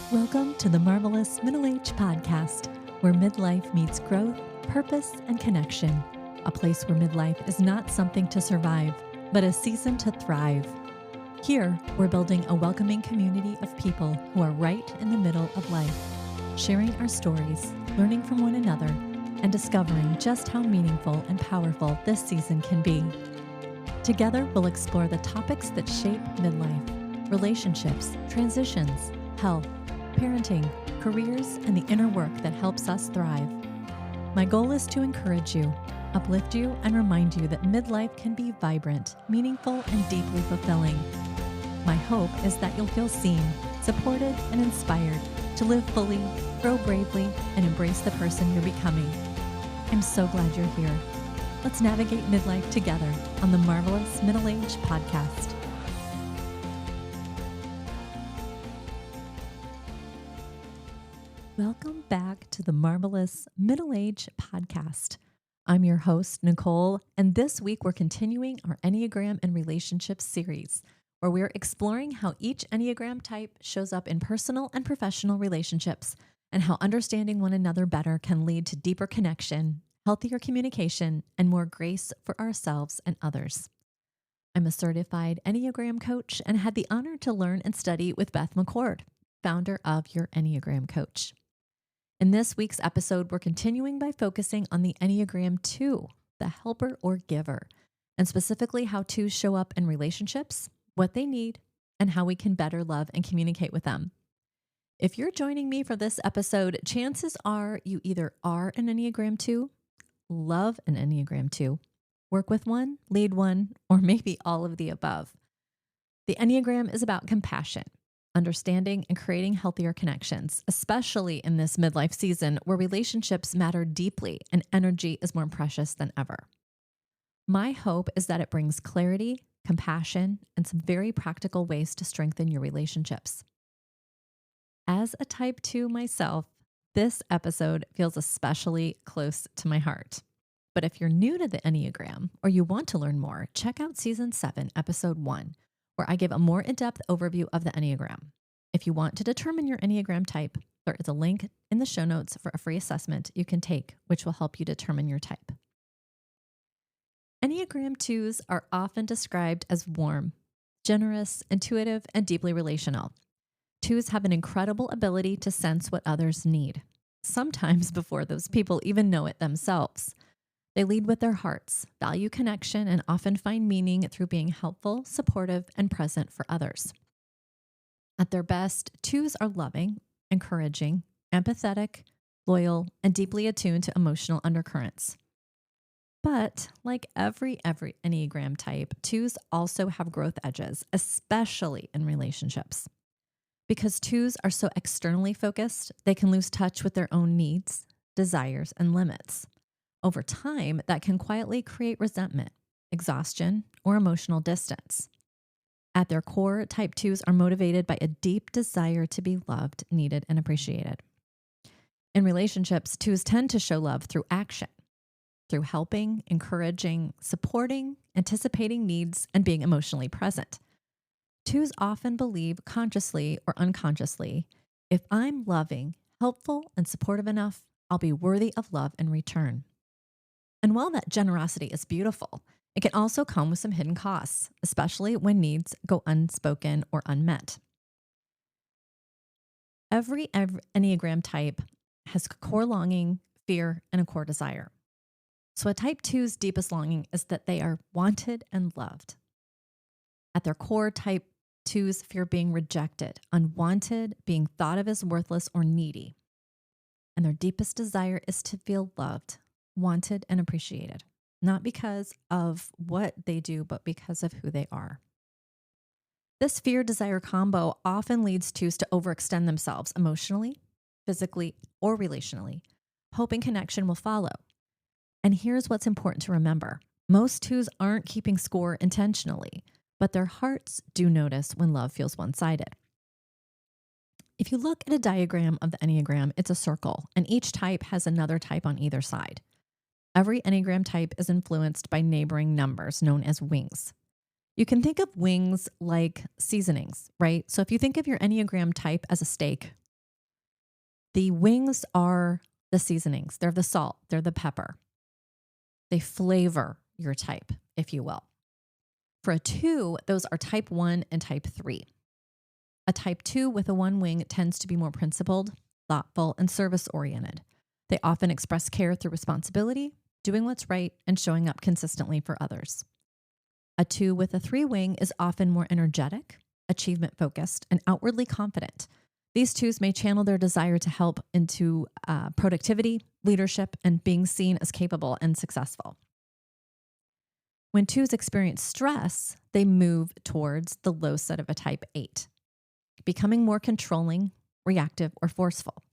Welcome to the Marvelous Middle Age Podcast, where midlife meets growth, purpose, and connection. A place where midlife is not something to survive, but a season to thrive. Here, we're building a welcoming community of people who are right in the middle of life, sharing our stories, learning from one another, and discovering just how meaningful and powerful this season can be. Together, we'll explore the topics that shape midlife, relationships, transitions, health, parenting, careers, and the inner work that helps us thrive. My goal is to encourage you, uplift you, and remind you that midlife can be vibrant, meaningful, and deeply fulfilling. My hope is that you'll feel seen, supported, and inspired to live fully, grow bravely, and embrace the person you're becoming. I'm so glad you're here. Let's navigate midlife together on the Marvelous Middle Age Podcast. Welcome back to the Marvelous Middle Age Podcast. I'm your host, Nicole, and this week we're continuing our Enneagram and Relationships series, where we're exploring how each Enneagram type shows up in personal and professional relationships, and how understanding one another better can lead to deeper connection, healthier communication, and more grace for ourselves and others. I'm a certified Enneagram coach and had the honor to learn and study with Beth McCord, founder of Your Enneagram Coach. In this week's episode, we're continuing by focusing on the Enneagram 2, the helper or giver, and specifically how 2s show up in relationships, what they need, and how we can better love and communicate with them. If you're joining me for this episode, chances are you either are an Enneagram 2, love an Enneagram 2, work with one, lead one, or maybe all of the above. The Enneagram is about compassion, understanding, and creating healthier connections, especially in this midlife season where relationships matter deeply and energy is more precious than ever. My hope is that it brings clarity, compassion, and some very practical ways to strengthen your relationships. As a type 2 myself, this episode feels especially close to my heart. But if you're new to the Enneagram or you want to learn more, check out Season 7, Episode 1, where I give a more in-depth overview of the Enneagram. If you want to determine your Enneagram type, there is a link in the show notes for a free assessment you can take, which will help you determine your type. Enneagram 2s are often described as warm, generous, intuitive, and deeply relational. 2s have an incredible ability to sense what others need, sometimes before those people even know it themselves. They lead with their hearts, value connection, and often find meaning through being helpful, supportive, and present for others. At their best, 2s are loving, encouraging, empathetic, loyal, and deeply attuned to emotional undercurrents. But like every Enneagram type, 2s also have growth edges, especially in relationships. Because 2s are so externally focused, they can lose touch with their own needs, desires, and limits. Over time, that can quietly create resentment, exhaustion, or emotional distance. At their core, type 2s are motivated by a deep desire to be loved, needed, and appreciated. In relationships, 2s tend to show love through action, through helping, encouraging, supporting, anticipating needs, and being emotionally present. 2s often believe consciously or unconsciously, if I'm loving, helpful, and supportive enough, I'll be worthy of love in return. And while that generosity is beautiful, it can also come with some hidden costs, especially when needs go unspoken or unmet. Every Enneagram type has a core longing, fear, and a core desire. So a type 2's deepest longing is that they are wanted and loved. At their core, type 2s fear being rejected, unwanted, being thought of as worthless or needy. And their deepest desire is to feel loved, wanted, and appreciated, not because of what they do, but because of who they are. This fear-desire combo often leads 2s to overextend themselves emotionally, physically, or relationally, hoping connection will follow. And here's what's important to remember. Most 2s aren't keeping score intentionally, but their hearts do notice when love feels one-sided. If you look at a diagram of the Enneagram, it's a circle, and each type has another type on either side. Every Enneagram type is influenced by neighboring numbers known as wings. You can think of wings like seasonings, right? So if you think of your Enneagram type as a steak, The wings are the seasonings. They're the salt. They're the pepper. They flavor your type, if you will. For a 2, those are type 1 and type 3. A type 2 with a 1 wing tends to be more principled, thoughtful, and service-oriented. They often express care through responsibility, doing what's right, and showing up consistently for others. A 2 with a 3 wing is often more energetic, achievement-focused, and outwardly confident. These 2s may channel their desire to help into productivity, leadership, and being seen as capable and successful. When 2s experience stress, they move towards the low set of a type 8, becoming more controlling, reactive, or forceful.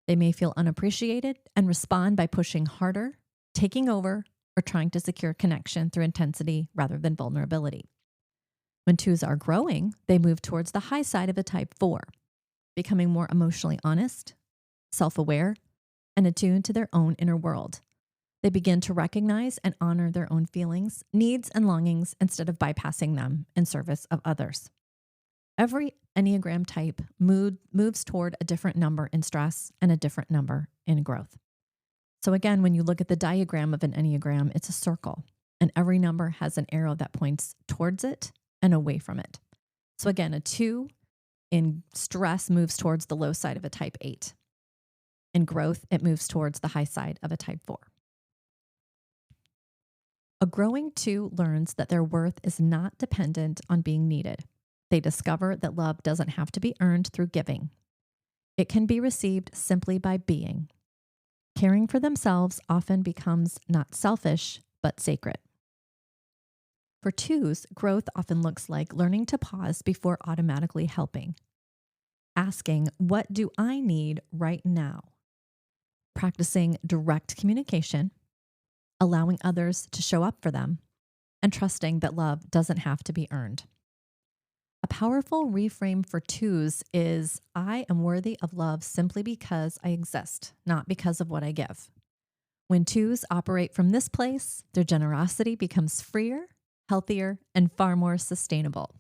They may feel unappreciated and respond by pushing harder, taking over, or trying to secure connection through intensity rather than vulnerability. When 2s are growing, they move towards the high side of a type 4, becoming more emotionally honest, self-aware, and attuned to their own inner world. They begin to recognize and honor their own feelings, needs, and longings instead of bypassing them in service of others. Every Enneagram type moves toward a different number in stress and a different number in growth. So again, when you look at the diagram of an Enneagram, it's a circle, and every number has an arrow that points towards it and away from it. So again, a 2 in stress moves towards the low side of a type 8. In growth, it moves towards the high side of a type 4. A growing 2 learns that their worth is not dependent on being needed. They discover that love doesn't have to be earned through giving. It can be received simply by being. Caring for themselves often becomes not selfish, but sacred. For 2s, growth often looks like learning to pause before automatically helping. Asking, what do I need right now? Practicing direct communication, allowing others to show up for them, and trusting that love doesn't have to be earned. A powerful reframe for 2s is, I am worthy of love simply because I exist, not because of what I give. When 2s operate from this place, their generosity becomes freer, healthier, and far more sustainable.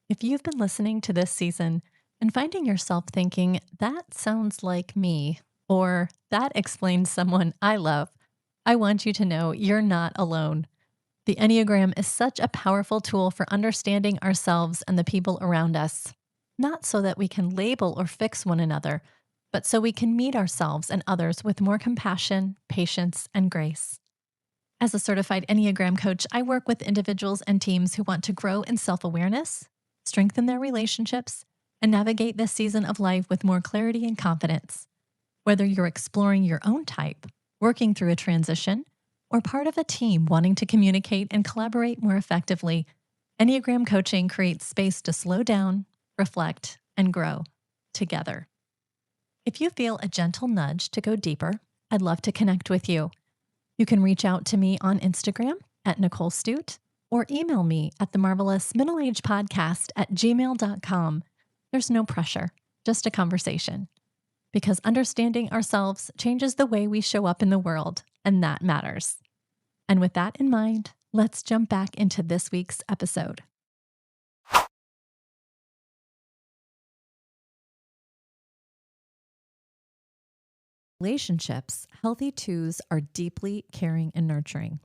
If you've been listening to this season and finding yourself thinking, that sounds like me, or that explains someone I love, I want you to know you're not alone. The Enneagram is such a powerful tool for understanding ourselves and the people around us, not so that we can label or fix one another, but so we can meet ourselves and others with more compassion, patience, and grace. As a certified Enneagram coach, I work with individuals and teams who want to grow in self-awareness, strengthen their relationships, and navigate this season of life with more clarity and confidence. Whether you're exploring your own type, working through a transition, or part of a team wanting to communicate and collaborate more effectively, Enneagram coaching creates space to slow down, reflect, and grow together. If you feel a gentle nudge to go deeper, I'd love to connect with you. You can reach out to me on Instagram at Nicole Stute or email me at themarvelousmiddleagepodcast@gmail.com. There's no pressure, just a conversation. Because understanding ourselves changes the way we show up in the world, and that matters. And with that in mind, let's jump back into this week's episode. Relationships, healthy 2s are deeply caring and nurturing,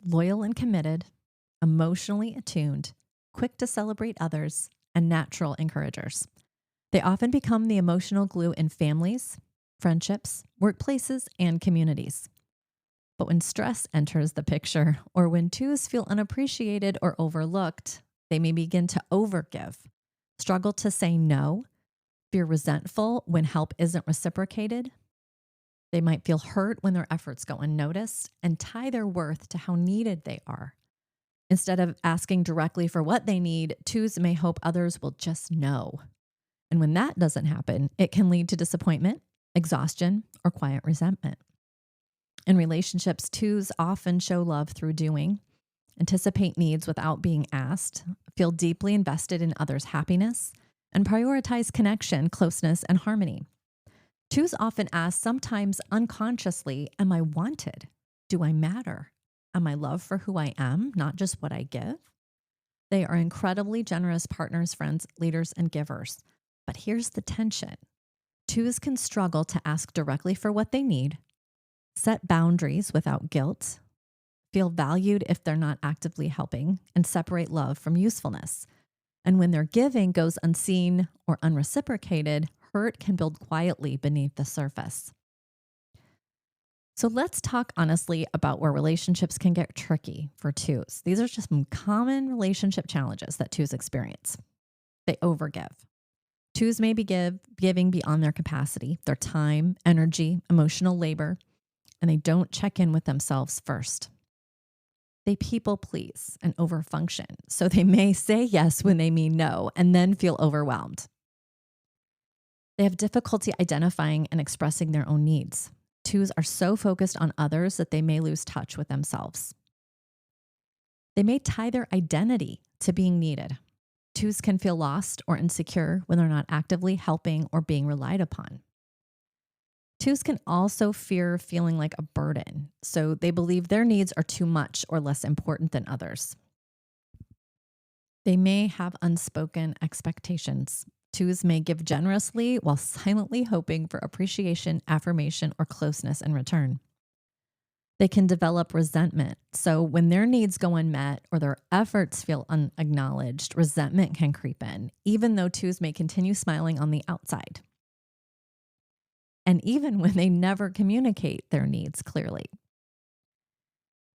loyal and committed, emotionally attuned, quick to celebrate others, and natural encouragers. They often become the emotional glue in families, friendships, workplaces, and communities. But when stress enters the picture, or when 2s feel unappreciated or overlooked, they may begin to overgive, struggle to say no, feel resentful when help isn't reciprocated. They might feel hurt when their efforts go unnoticed and tie their worth to how needed they are. Instead of asking directly for what they need, 2s may hope others will just know. And when that doesn't happen, it can lead to disappointment, exhaustion, or quiet resentment. In relationships, 2s often show love through doing, anticipate needs without being asked, feel deeply invested in others' happiness, and prioritize connection, closeness, and harmony. 2s often ask, sometimes unconsciously, am I wanted? Do I matter? Am I loved for who I am, not just what I give? They are incredibly generous partners, friends, leaders, and givers. But here's the tension. Twos can struggle to ask directly for what they need, set boundaries without guilt, feel valued if they're not actively helping, and separate love from usefulness. And when their giving goes unseen or unreciprocated, hurt can build quietly beneath the surface. So let's talk honestly about where relationships can get tricky for twos. These are just some common relationship challenges that twos experience. They overgive. Twos may be giving beyond their capacity, their time, energy, emotional labor, and they don't check in with themselves first. They people please and overfunction, so they may say yes when they mean no and then feel overwhelmed. They have difficulty identifying and expressing their own needs. Twos are so focused on others that they may lose touch with themselves. They may tie their identity to being needed. Twos can feel lost or insecure when they're not actively helping or being relied upon. Twos can also fear feeling like a burden, so they believe their needs are too much or less important than others. They may have unspoken expectations. Twos may give generously while silently hoping for appreciation, affirmation, or closeness in return. They can develop resentment. So when their needs go unmet or their efforts feel unacknowledged, resentment can creep in, even though twos may continue smiling on the outside. And even when they never communicate their needs clearly.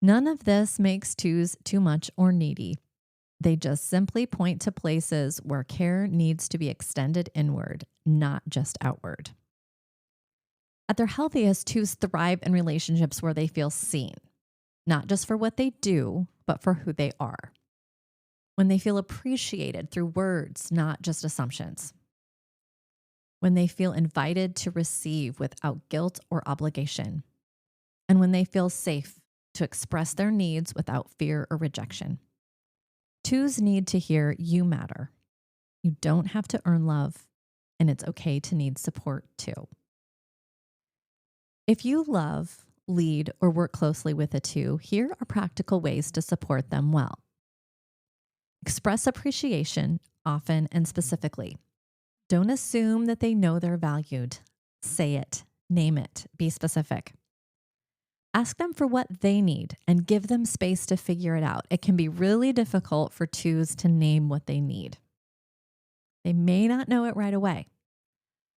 None of this makes twos too much or needy. They just simply point to places where care needs to be extended inward, not just outward. At their healthiest, twos thrive in relationships where they feel seen, not just for what they do, but for who they are. When they feel appreciated through words, not just assumptions. When they feel invited to receive without guilt or obligation. And when they feel safe to express their needs without fear or rejection. Twos need to hear you matter. You don't have to earn love, and it's okay to need support too. If you love, lead, or work closely with a two, here are practical ways to support them well. Express appreciation often and specifically. Don't assume that they know they're valued. Say it, name it, be specific. Ask them for what they need and give them space to figure it out. It can be really difficult for twos to name what they need. They may not know it right away.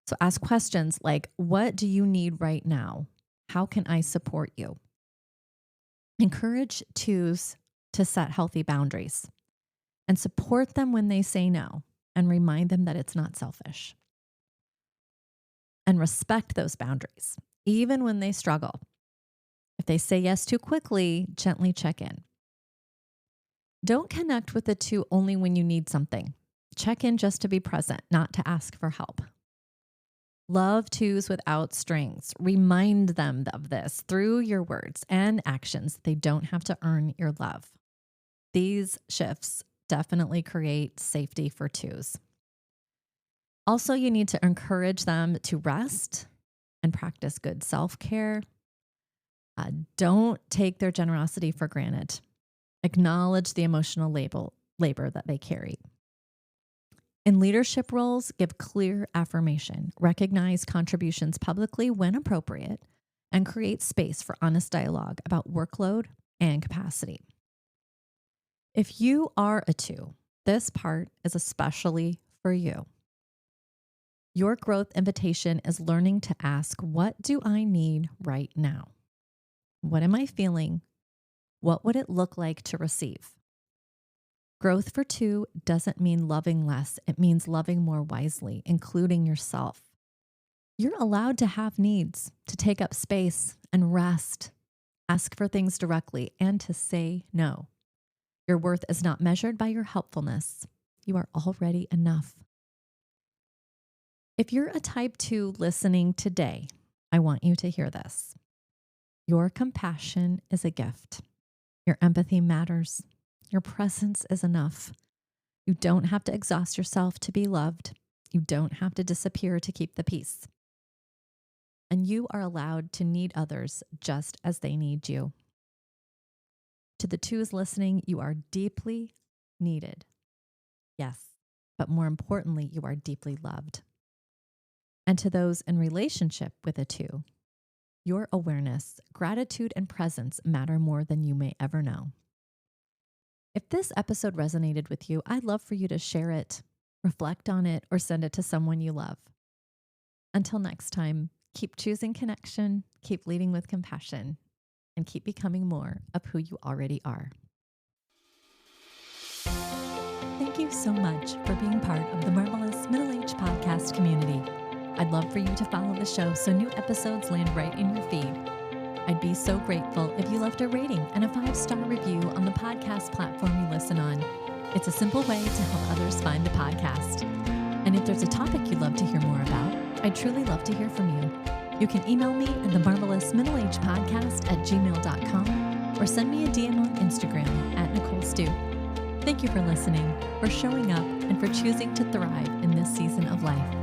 So ask questions like, what do you need right now? How can I support you? Encourage twos to set healthy boundaries and support them when they say no and remind them that it's not selfish. And respect those boundaries, even when they struggle. If they say yes too quickly, gently check in. Don't connect with the two only when you need something. Check in just to be present, not to ask for help. Love twos without strings. Remind them of this through your words and actions. They don't have to earn your love. These shifts definitely create safety for twos. Also, you need to encourage them to rest and practice good self-care. Don't take their generosity for granted. Acknowledge the emotional labor that they carry. In leadership roles, give clear affirmation, recognize contributions publicly when appropriate, and create space for honest dialogue about workload and capacity. If you are a two, this part is especially for you. Your growth invitation is learning to ask, what do I need right now? What am I feeling? What would it look like to receive? Growth for two doesn't mean loving less. It means loving more wisely, including yourself. You're allowed to have needs, to take up space and rest, ask for things directly, and to say no. Your worth is not measured by your helpfulness. You are already enough. If you're a type 2 listening today, I want you to hear this. Your compassion is a gift. Your empathy matters. Your presence is enough. You don't have to exhaust yourself to be loved. You don't have to disappear to keep the peace. And you are allowed to need others just as they need you. To the twos listening, you are deeply needed. Yes, but more importantly, you are deeply loved. And to those in relationship with a 2, your awareness, gratitude, and presence matter more than you may ever know. If this episode resonated with you, I'd love for you to share it, reflect on it, or send it to someone you love. Until next time, keep choosing connection, keep leading with compassion, and keep becoming more of who you already are. Thank you so much for being part of the Marvelous Middle Age Podcast community. I'd love for you to follow the show so new episodes land right in your feed. I'd be so grateful if you left a rating and a 5-star review on the podcast platform you listen on. It's a simple way to help others find the podcast. And if there's a topic you'd love to hear more about, I'd truly love to hear from you. You can email me at themarvelousmiddleagepodcast@gmail.com or send me a DM on Instagram at Nicole Stu. Thank you for listening, for showing up, and for choosing to thrive in this season of life.